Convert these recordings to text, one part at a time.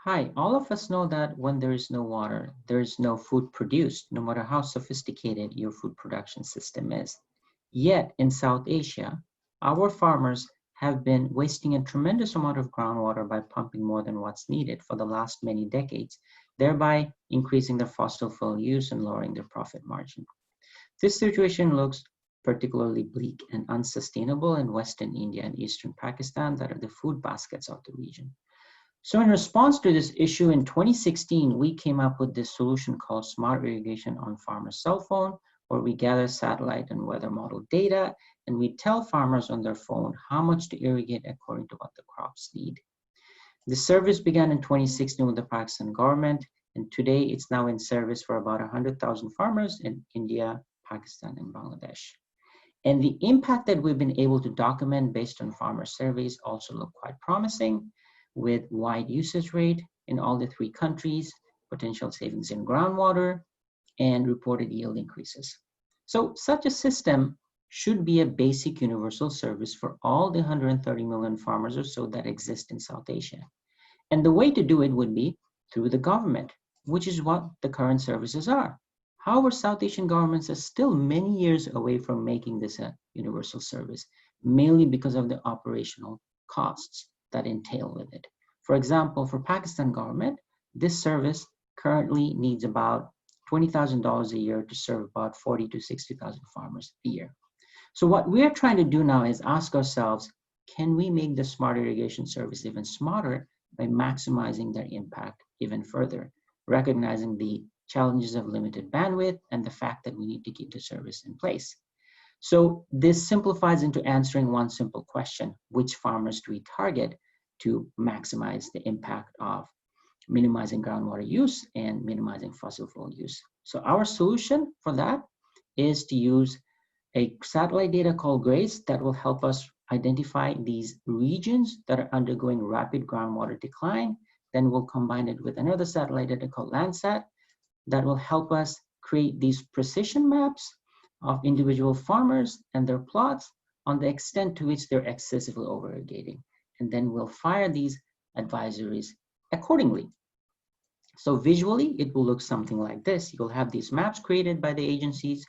Hi, all of us know that when there is no water, there is no food produced, no matter how sophisticated your food production system is. Yet in South Asia, our farmers have been wasting a tremendous amount of groundwater by pumping more than what's needed for the last many decades, thereby increasing their fossil fuel use and lowering their profit margin. This situation looks particularly bleak and unsustainable in Western India and Eastern Pakistan, that are the food baskets of the region. So in response to this issue in 2016, we came up with this solution called Smart Irrigation on Farmer's Cell Phone, where we gather satellite and weather model data, and we tell farmers on their phone how much to irrigate according to what the crops need. The service began in 2016 with the Pakistan government, and today it's now in service for about 100,000 farmers in India, Pakistan, and Bangladesh. And the impact that we've been able to document based on farmer surveys also look quite promising, with wide usage rate in all the three countries, potential savings in groundwater, and reported yield increases. So such a system should be a basic universal service for all the 130 million farmers or so that exist in South Asia. And the way to do it would be through the government, which is what the current services are. However, South Asian governments are still many years away from making this a universal service, mainly because of the operational costs that entail with it. For example, for Pakistan government, this service currently needs about $20,000 a year to serve about 40 to 60,000 farmers a year. So what we're trying to do now is ask ourselves, can we make the smart irrigation service even smarter by maximizing their impact even further, recognizing the challenges of limited bandwidth and the fact that we need to keep the service in place. So this simplifies into answering one simple question: which farmers do we target to maximize the impact of minimizing groundwater use and minimizing fossil fuel use? So our solution for that is to use a satellite data called GRACE that will help us identify these regions that are undergoing rapid groundwater decline. Then we'll combine it with another satellite data called Landsat that will help us create these precision maps of individual farmers and their plots on the extent to which they're excessively over-irrigating. And then we'll fire these advisories accordingly. So visually, it will look something like this. You'll have these maps created by the agencies,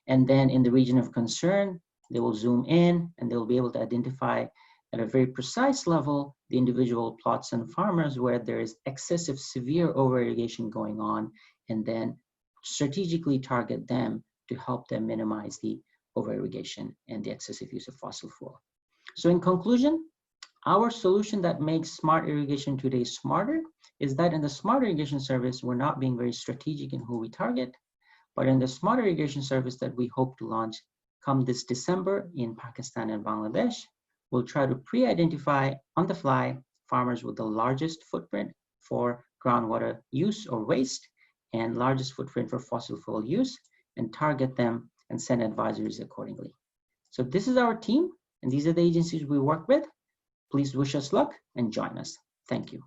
and then in the region of concern, they will zoom in and they'll be able to identify at a very precise level the individual plots and farmers where there is excessive severe over-irrigation going on, and then strategically target them to help them minimize the over-irrigation and the excessive use of fossil fuel. So in conclusion, our solution that makes smart irrigation today smarter is that in the smart irrigation service, we're not being very strategic in who we target, but in the smart irrigation service that we hope to launch come this December in Pakistan and Bangladesh, we'll try to pre-identify on the fly farmers with the largest footprint for groundwater use or waste and largest footprint for fossil fuel use, and target them and send advisories accordingly. So this is our team, and these are the agencies we work with. Please wish us luck and join us. Thank you.